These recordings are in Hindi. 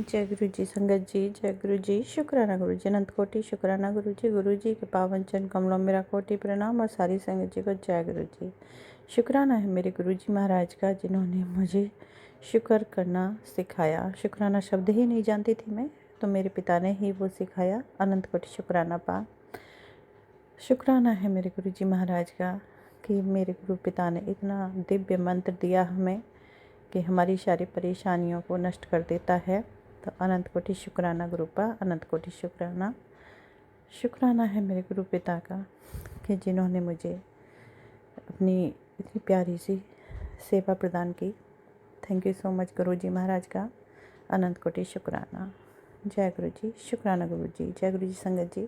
जय गुरु जी संगत जी, जय गुरु जी। शुक्राना गुरु जी, अनंत कोटि शुक्राना गुरु जी के पावन चरण कमलों में मेरा कोटि प्रणाम और सारी संगत जी को जय गुरु जी। शुक्राना है मेरे गुरु जी महाराज का, जिन्होंने मुझे शुक्र करना सिखाया। शुक्राना शब्द ही नहीं जानती थी मैं, तो मेरे पिता ने ही वो सिखाया। अनंत कोटि शुक्राना पा। शुक्राना है मेरे गुरु जी महाराज का कि मेरे गुरु पिता ने इतना दिव्य मंत्र दिया हमें कि हमारी सारी परेशानियों को नष्ट कर देता है। तो अनंत कोटि शुक्राना गुरुपा, अनंत कोटि शुक्राना। शुक्राना है मेरे गुरु पिता का कि जिन्होंने मुझे अपनी इतनी प्यारी सी सेवा प्रदान की। थैंक यू सो मच गुरु जी महाराज का, अनंत कोटि शुक्राना। जय गुरु जी, शुक्राना गुरु जी, जय गुरु जी संगत जी।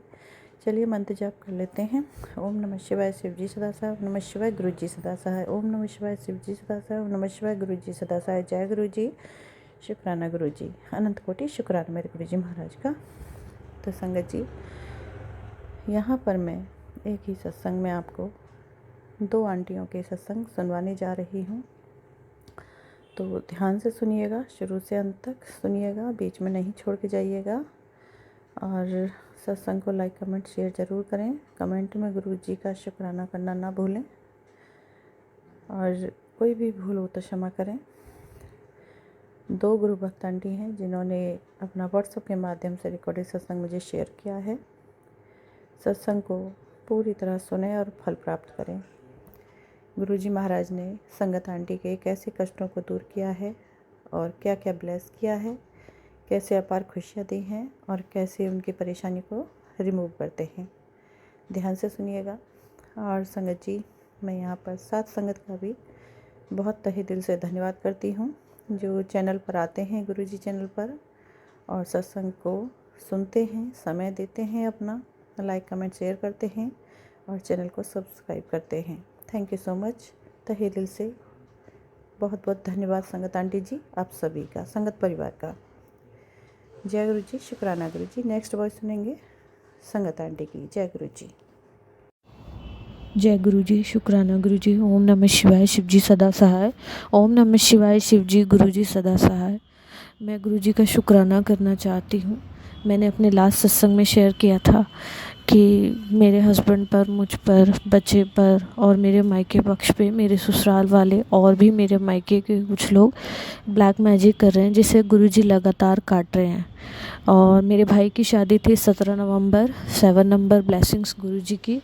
चलिए मंत्र जाप कर लेते हैं। ओम नमः शिवाय शिव जी सदा सहाय, ओम नमः शिवाय गुरु जी सदा सहाय, ओम नमः शिवाय शिव जी सदा सहाय, ओम नमः शिवाय गुरु जी सदा सहाय। जय गुरु जी, शुक्राना गुरु जी, अनंत कोटि शुक्राना मेरे गुरु जी महाराज का। तो संगत जी, यहाँ पर मैं एक ही सत्संग में आपको 2 आंटियों के सत्संग सुनवाने जा रही हूँ। तो ध्यान से सुनिएगा, शुरू से अंत तक सुनिएगा, बीच में नहीं छोड़ के जाइएगा। और सत्संग को लाइक कमेंट शेयर ज़रूर करें। कमेंट में गुरु जी का शुक्राना करना ना भूलें, और कोई भी भूल हो तो क्षमा करें। 2 गुरु भक्त आंटी हैं जिन्होंने अपना व्हाट्सएप के माध्यम से रिकॉर्डेड सत्संग मुझे शेयर किया है। सत्संग को पूरी तरह सुने और फल प्राप्त करें। गुरु जी महाराज ने संगत आंटी के कैसे कष्टों को दूर किया है और क्या क्या ब्लेस किया है, कैसे अपार खुशियाँ दी हैं और कैसे उनकी परेशानी को रिमूव करते हैं। ध्यान से सुनिएगा। और संगत जी, मैं यहाँ पर साथ संगत का भी बहुत तहे दिल से धन्यवाद करती हूँ, जो चैनल पर आते हैं, गुरु जी चैनल पर, और सत्संग को सुनते हैं, समय देते हैं, अपना लाइक कमेंट शेयर करते हैं और चैनल को सब्सक्राइब करते हैं। Thank you so much. तहे दिल से बहुत बहुत धन्यवाद संगत आंटी जी, आप सभी का, संगत परिवार का। जय गुरु जी, शुक्राना गुरु जी। नेक्स्ट वॉइस सुनेंगे संगत आंटी की। जय गुरु जी। जय गुरु जी, शुक्राना गुरु जी। ओम नमः शिवाय शिव जी सदा सहाय, ओम नमः शिवाय शिव जी गुरु जी सदा सहाय। मैं गुरु जी का शुक्राना करना चाहती हूँ। मैंने अपने लास्ट सत्संग में शेयर किया था कि मेरे हस्बैंड पर, मुझ पर, बच्चे पर और मेरे मायके पक्ष पे, मेरे ससुराल वाले और भी मेरे मायके के कुछ लोग ब्लैक मैजिक कर रहे हैं, जिसे गुरु जी लगातार काट रहे हैं। और मेरे भाई की शादी थी 17 नवंबर, 7 नंबर ब्लेसिंग्स गुरु जी की।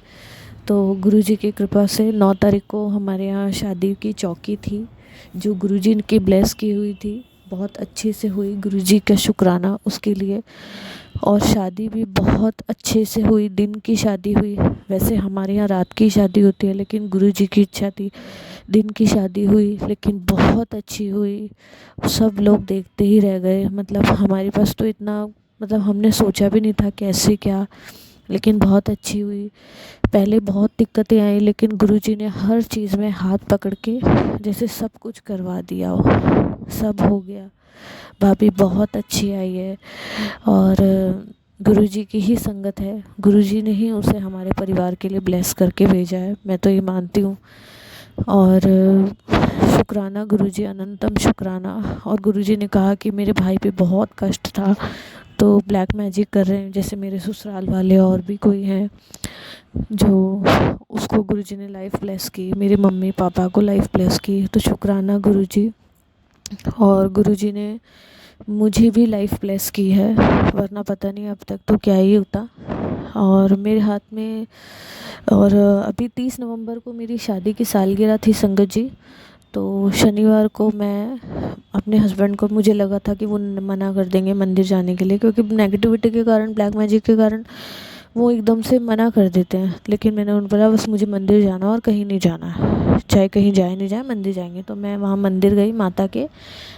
तो गुरु जी की कृपा से 9 तारीख को हमारे यहाँ शादी की चौकी थी, जो गुरु जी की ब्लेस की हुई थी, बहुत अच्छे से हुई। गुरु जी का शुक्राना उसके लिए। और शादी भी बहुत अच्छे से हुई, दिन की शादी हुई। वैसे हमारे यहाँ रात की शादी होती है, लेकिन गुरु जी की इच्छा थी दिन की शादी हुई, लेकिन बहुत अच्छी हुई। सब लोग देखते ही रह गए। मतलब हमारे पास तो इतना, मतलब हमने सोचा भी नहीं था कैसे क्या, लेकिन बहुत अच्छी हुई। पहले बहुत दिक्कतें आई, लेकिन गुरुजी ने हर चीज़ में हाथ पकड़ के जैसे सब कुछ करवा दिया हो, सब हो गया। भाभी बहुत अच्छी आई है और गुरुजी की ही संगत है। गुरुजी ने ही उसे हमारे परिवार के लिए ब्लेस करके भेजा है, मैं तो ये मानती हूँ। और शुक्राना गुरुजी, अनंतम शुक्राना। और गुरुजी ने कहा कि मेरे भाई पे बहुत कष्ट था, तो ब्लैक मैजिक कर रहे हैं, जैसे मेरे ससुराल वाले और भी कोई हैं, जो उसको गुरुजी ने लाइफ ब्लेस की, मेरे मम्मी पापा को लाइफ ब्लेस की। तो शुक्राना गुरुजी। और गुरुजी ने मुझे भी लाइफ ब्लेस की है, वरना पता नहीं अब तक तो क्या ही होता। और मेरे हाथ में, और अभी 30 नवंबर को मेरी शादी की सालगिरह थी संगत जी। तो शनिवार को मैं अपने हस्बैंड को, मुझे लगा था कि वो मना कर देंगे मंदिर जाने के लिए, क्योंकि नेगेटिविटी के कारण, ब्लैक मैजिक के कारण वो एकदम से मना कर देते हैं। लेकिन मैंने उनको बोला बस मुझे मंदिर जाना और कहीं नहीं जाना है, चाहे कहीं जाए नहीं जाए, मंदिर जाएंगे। तो मैं वहाँ मंदिर गई माता के।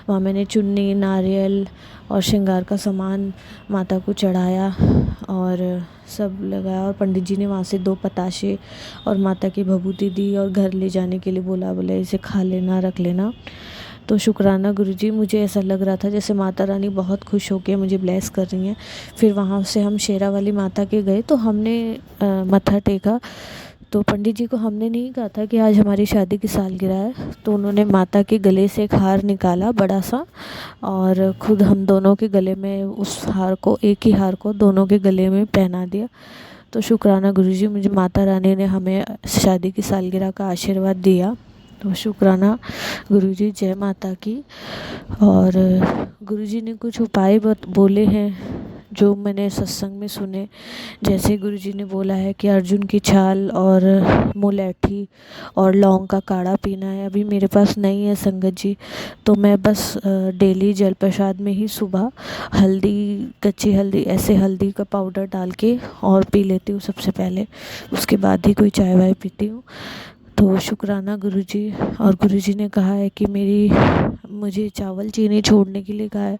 वहाँ मैंने चुन्नी, नारियल और श्रृंगार का सामान माता को चढ़ाया और सब लगाया। और पंडित जी ने वहाँ से 2 पताशे और माता की भभूति दी और घर ले जाने के लिए बोला, बोले इसे खा लेना, रख लेना। तो शुक्राना गुरुजी, मुझे ऐसा लग रहा था जैसे माता रानी बहुत खुश होकर मुझे ब्लेस कर रही हैं। फिर वहाँ से हम शेरा वाली माता के गए, तो हमने मत्था टेका। तो पंडित जी को हमने नहीं कहा था कि आज हमारी शादी की सालगिरह है, तो उन्होंने माता के गले से एक हार निकाला बड़ा सा, और ख़ुद हम दोनों के गले में उस हार को, एक ही हार को दोनों के गले में पहना दिया। तो शुक्राना गुरुजी, मुझे माता रानी ने हमें शादी की सालगिरह का आशीर्वाद दिया। तो शुक्राना गुरुजी, जय माता की। और गुरुजी ने कुछ उपाय बोले हैं जो मैंने सत्संग में सुने। जैसे गुरुजी ने बोला है कि अर्जुन की छाल और मुलैठी और लौंग का काढ़ा पीना है। अभी मेरे पास नहीं है संगत जी, तो मैं बस डेली जल प्रसाद में ही सुबह हल्दी, कच्ची हल्दी, ऐसे हल्दी का पाउडर डाल के और पी लेती हूँ सबसे पहले, उसके बाद ही कोई चाय वाय पीती हूँ। तो शुक्राना गुरुजी। और गुरुजी ने कहा है कि मुझे चावल चीनी छोड़ने के लिए कहा है,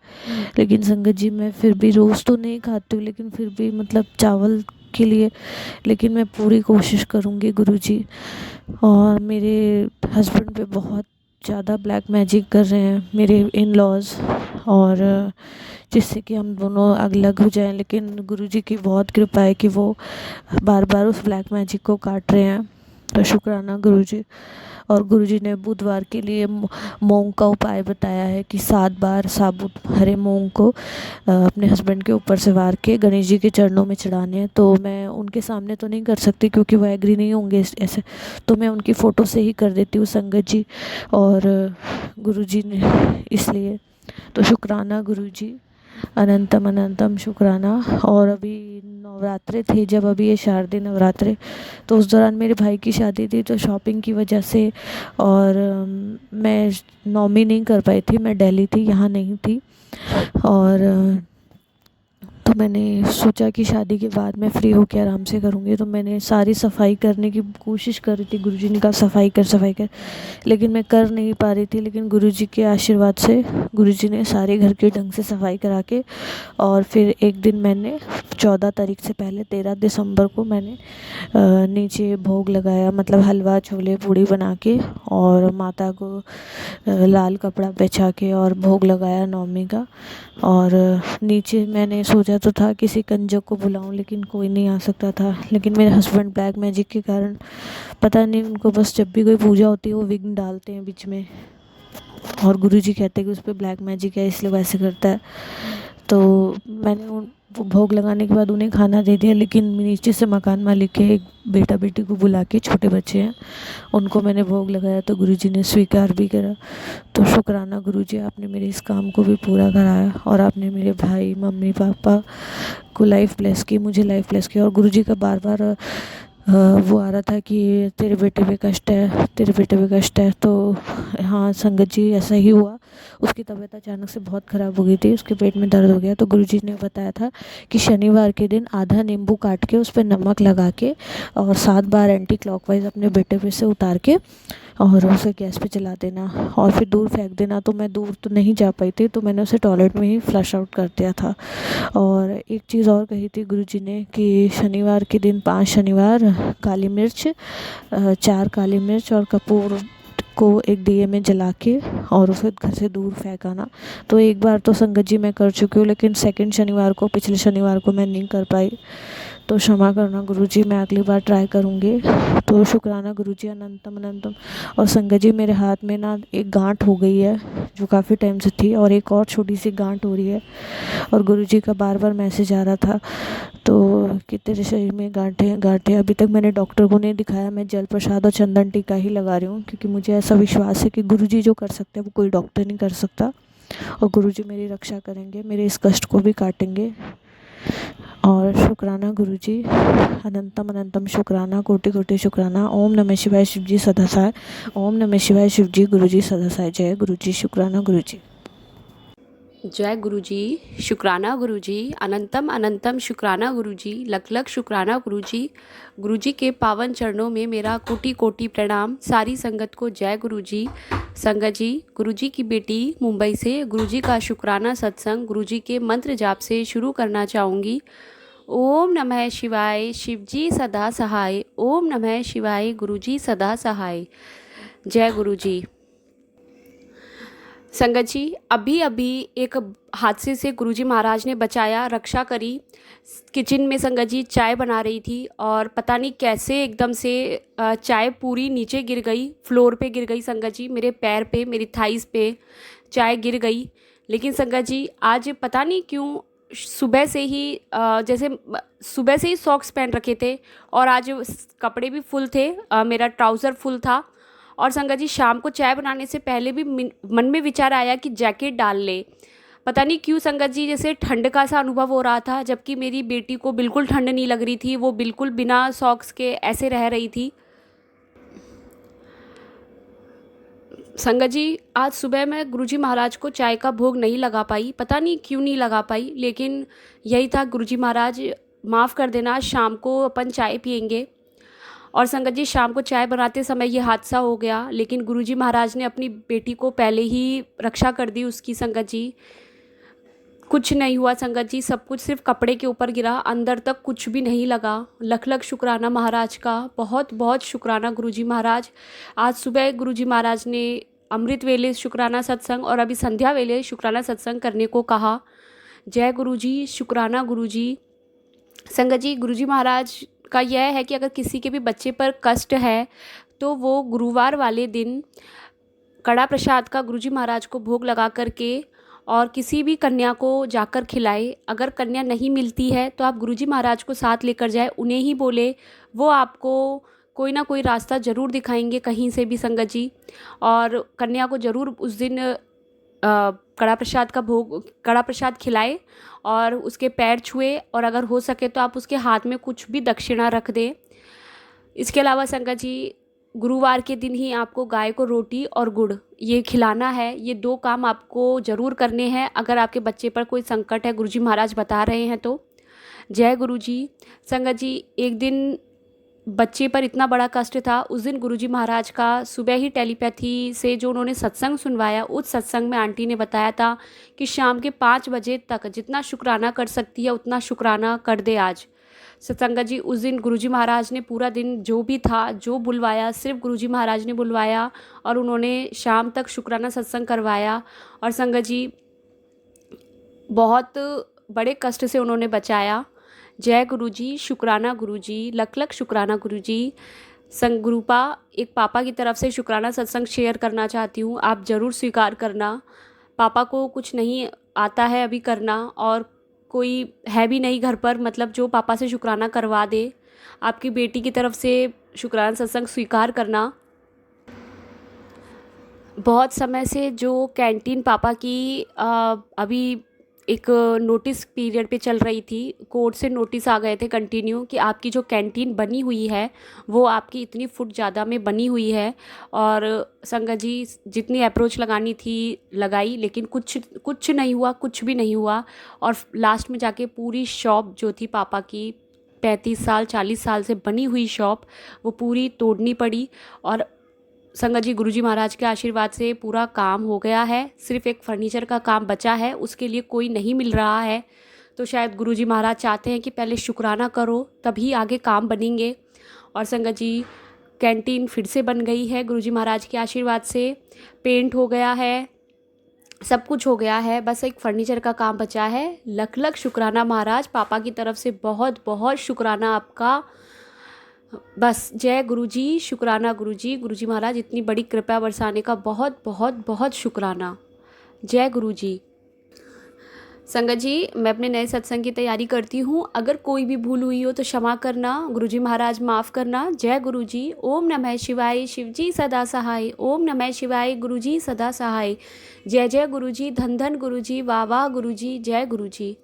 लेकिन संगत जी मैं फिर भी रोज़ तो नहीं खाती हूँ, लेकिन फिर भी मतलब चावल के लिए, लेकिन मैं पूरी कोशिश करूँगी गुरुजी। और मेरे हस्बैंड पे बहुत ज़्यादा ब्लैक मैजिक कर रहे हैं मेरे इन लॉज, और जिससे कि हम दोनों अलग हो जाएं, लेकिन गुरुजी की बहुत कृपा है कि वो बार बार उस ब्लैक मैजिक को काट रहे हैं। तो शुक्राना गुरुजी। और गुरुजी ने बुधवार के लिए मूंग का उपाय बताया है कि 7 बार साबुत हरे मूंग को अपने हस्बैंड के ऊपर से वार के गणेश जी के चरणों में चढ़ाने हैं। तो मैं उनके सामने तो नहीं कर सकती क्योंकि वो एग्री नहीं होंगे ऐसे, तो मैं उनकी फ़ोटो से ही कर देती हूँ संगत जी। और गुरुजी ने इसलिए, तो शुक्राना गुरुजी, अनंतम अनंतम शुक्राना। और अभी नवरात्रे थे, जब अभी ये शारदीय नवरात्रे, तो उस दौरान मेरे भाई की शादी थी, तो शॉपिंग की वजह से और मैं नौमी नहीं कर पाई थी, मैं दिल्ली थी, यहाँ नहीं थी। और तो मैंने सोचा कि शादी के बाद मैं फ्री होकर आराम से करूँगी, तो मैंने सारी सफाई करने की कोशिश कर रही थी। गुरुजी ने कहा सफाई कर, लेकिन मैं कर नहीं पा रही थी। लेकिन गुरुजी के आशीर्वाद से गुरुजी ने सारे घर के ढंग से सफाई करा के, और फिर एक दिन मैंने 14 तारीख से पहले 13 दिसंबर को मैंने नीचे भोग लगाया, मतलब हलवा छोले पूड़ी बना के, और माता को लाल कपड़ा बिछा के और भोग लगाया नौमी का। और नीचे मैंने सोचा तो था किसी कंजक को बुलाऊं, लेकिन कोई नहीं आ सकता था। लेकिन मेरे हस्बैंड ब्लैक मैजिक के कारण, पता नहीं उनको बस जब भी कोई पूजा होती है वो विघ्न डालते हैं बीच में, और गुरुजी कहते हैं कि उस पर ब्लैक मैजिक है इसलिए वैसे करता है। तो मैंने भोग लगाने के बाद उन्हें खाना दे दिया, लेकिन नीचे से मकान मालिक के एक बेटा बेटी को बुला के, छोटे बच्चे हैं, उनको मैंने भोग लगाया, तो गुरुजी ने स्वीकार भी करा। तो शुक्राना गुरुजी, आपने मेरे इस काम को भी पूरा कराया, और आपने मेरे भाई मम्मी पापा को लाइफ ब्लेस की, मुझे लाइफ ब्लेस की। और गुरुजी का बार बार वो आ रहा था कि तेरे बेटे पे कष्ट है, तेरे बेटे पे कष्ट है। तो हाँ संगत जी, ऐसा ही हुआ। उसकी तबीयत अचानक से बहुत ख़राब हो गई थी, उसके पेट में दर्द हो गया। तो गुरुजी ने बताया था कि शनिवार के दिन आधा नींबू काट के उस पर नमक लगा के और 7 बार एंटी क्लॉकवाइज अपने बेटे पे से उतार के और उसे गैस पे जला देना और फिर दूर फेंक देना। तो मैं दूर तो नहीं जा पाई थी, तो मैंने उसे टॉयलेट में ही फ्लश आउट कर दिया था। और एक चीज़ और कही थी गुरुजी ने कि शनिवार के दिन 5 शनिवार काली मिर्च, 4 काली मिर्च और कपूर को एक दिए में जला के और उसे घर से दूर फेंकाना। तो एक बार तो संगत जी मैं कर चुकी हूँ, लेकिन सेकंड शनिवार को, पिछले शनिवार को मैं नहीं कर पाई, तो क्षमा करना गुरुजी, मैं अगली बार ट्राई करूँगी। तो शुक्राना गुरुजी, अनंतम अनंतम। और संगत जी, मेरे हाथ में ना एक गांठ हो गई है जो काफ़ी टाइम से थी, और एक और छोटी सी गांठ हो रही है। और गुरुजी का बार बार मैसेज आ रहा था तो कि तेरे शरीर में गांठें गांठें। अभी तक मैंने डॉक्टर को नहीं दिखाया, मैं जल प्रसाद और चंदन टीका ही लगा रही हूँ, क्योंकि मुझे ऐसा विश्वास है कि गुरुजी जो कर सकते हैं वो कोई डॉक्टर नहीं कर सकता। और गुरुजी मेरी रक्षा करेंगे, मेरे इस कष्ट को भी काटेंगे। और शुक्राना गुरुजी, अनंतम अनंतम शुक्राना, कोटि कोटि शुक्राना। ओम नमः शिवाय शिवजी सदा सहाय। ओम नमः शिवाय शिवजी गुरुजी सदा सहाय। जय गुरुजी, शुक्राना गुरुजी। जय गुरुजी, शुक्राना गुरुजी, अनंतम अनंतम शुक्राना गुरुजी, लख लख शुक्राना गुरुजी। गुरुजी के पावन चरणों में मेरा कोटि कोटि प्रणाम। सारी संगत को जय गुरुजी। संगत जी, गुरुजी की बेटी मुंबई से गुरुजी का शुक्राना सत्संग गुरुजी के मंत्र जाप से शुरू करना चाहूँगी। ओम नमः शिवाय शिवजी सदा सहाय। ओम नमः शिवाय गुरुजी सदा सहाय। जय गुरुजी। संगत जी, अभी अभी एक हादसे से गुरुजी महाराज ने बचाया, रक्षा करी। किचन में संगत जी चाय बना रही थी और पता नहीं कैसे एकदम से चाय पूरी नीचे गिर गई, फ्लोर पे गिर गई संगत जी, मेरे पैर पे, मेरी थाइस पे चाय गिर गई। लेकिन संगत जी आज पता नहीं क्यों सुबह से ही सुबह से ही सॉक्स पहन रखे थे और आज कपड़े भी फुल थे, मेरा ट्राउज़र फुल था। और संगत जी शाम को चाय बनाने से पहले भी मन में विचार आया कि जैकेट डाल ले। पता नहीं क्यों संगत जी जैसे ठंड का सा अनुभव हो रहा था, जबकि मेरी बेटी को बिल्कुल ठंड नहीं लग रही थी, वो बिल्कुल बिना सॉक्स के ऐसे रह रही थी। संगत जी आज सुबह मैं गुरुजी महाराज को चाय का भोग नहीं लगा पाई, पता नहीं क्यों नहीं लगा पाई, लेकिन यही था गुरुजी महाराज माफ़ कर देना, शाम को अपन चाय पियेंगे। और संगत जी शाम को चाय बनाते समय ये हादसा हो गया, लेकिन गुरुजी महाराज ने अपनी बेटी को पहले ही रक्षा कर दी उसकी। संगत जी कुछ नहीं हुआ संगत जी, सब कुछ सिर्फ कपड़े के ऊपर गिरा, अंदर तक कुछ भी नहीं लगा। लख लख शुक्राना महाराज का, बहुत बहुत शुक्राना गुरुजी महाराज। आज सुबह गुरुजी महाराज ने अमृत वेले शुक्राना सत्संग और अभी संध्या वेले शुक्राना सत्संग करने को कहा। जय गुरुजी, शुक्राना गुरुजी। संगत जी गुरुजी महाराज का यह है कि अगर किसी के भी बच्चे पर कष्ट है तो वो गुरुवार वाले दिन कड़ा प्रसाद का गुरुजी महाराज को भोग लगा करके और किसी भी कन्या को जाकर खिलाए। अगर कन्या नहीं मिलती है तो आप गुरुजी महाराज को साथ लेकर जाए, उन्हें ही बोले, वो आपको कोई ना कोई रास्ता ज़रूर दिखाएंगे कहीं से भी संगत जी। और कन्या को ज़रूर उस दिन कड़ा प्रसाद खिलाए और उसके पैर छुए, और अगर हो सके तो आप उसके हाथ में कुछ भी दक्षिणा रख दें। इसके अलावा संगत जी गुरुवार के दिन ही आपको गाय को रोटी और गुड़ ये खिलाना है। ये 2 काम आपको ज़रूर करने हैं अगर आपके बच्चे पर कोई संकट है, गुरुजी महाराज बता रहे हैं तो। जय गुरुजी। संगत जी एक दिन बच्चे पर इतना बड़ा कष्ट था, उस दिन गुरुजी महाराज का सुबह ही टेलीपैथी से जो उन्होंने सत्संग सुनवाया, उस सत्संग में आंटी ने बताया था कि शाम के 5 बजे तक जितना शुक्राना कर सकती है उतना शुक्राना कर दे आज। संगत जी उस दिन गुरुजी महाराज ने पूरा दिन जो भी था, जो बुलवाया, सिर्फ गुरुजी महाराज ने बुलवाया और उन्होंने शाम तक शुक्राना सत्संग करवाया। और संगत जी बहुत बड़े कष्ट से उन्होंने बचाया। जय गुरुजी, शुक्राना गुरुजी, लख लख शुक्राना गुरुजी। संग गुरुपा एक पापा की तरफ से शुक्राना सत्संग शेयर करना चाहती हूँ, आप ज़रूर स्वीकार करना। पापा को कुछ नहीं आता है अभी करना और कोई है भी नहीं घर पर, मतलब जो पापा से शुक्राना करवा दे। आपकी बेटी की तरफ से शुक्राना सत्संग स्वीकार करना। बहुत समय से जो कैंटीन पापा की अभी एक नोटिस पीरियड पे चल रही थी, कोर्ट से नोटिस आ गए थे कंटिन्यू कि आपकी जो कैंटीन बनी हुई है वो आपकी इतनी फुट ज़्यादा में बनी हुई है। और संगत जी जितनी अप्रोच लगानी थी लगाई, लेकिन कुछ नहीं हुआ, कुछ भी नहीं हुआ। और लास्ट में जाके पूरी शॉप जो थी पापा की 35 साल 40 साल से बनी हुई शॉप, वो पूरी तोड़नी पड़ी। और संगत जी गुरुजी महाराज के आशीर्वाद से पूरा काम हो गया है, सिर्फ एक फर्नीचर का काम बचा है, उसके लिए कोई नहीं मिल रहा है। तो शायद गुरुजी महाराज चाहते हैं कि पहले शुक्राना करो तभी आगे काम बनेंगे। और संगत जी कैंटीन फिर से बन गई है गुरुजी महाराज के आशीर्वाद से, पेंट हो गया है, सब कुछ हो गया है, बस एक फर्नीचर का काम बचा है। लख लख शुक्राना महाराज, पापा की तरफ से बहुत बहुत शुक्राना आपका। बस जय गुरुजी, शुक्राना गुरुजी। गुरुजी महाराज इतनी बड़ी कृपा बरसाने का बहुत बहुत बहुत शुक्राना। जय गुरुजी। संगत जी मैं अपने नए सत्संग की तैयारी करती हूँ, अगर कोई भी भूल हुई हो तो क्षमा करना, गुरुजी महाराज माफ़ करना। जय गुरुजी। ओम नमः शिवाय, शिवजी सदा सहाय। ओम नमः शिवाय, गुरुजी सदा सहाय। जय जय गुरुजी, धन धन गुरुजी, वाह वाह गुरुजी। जय गुरुजी।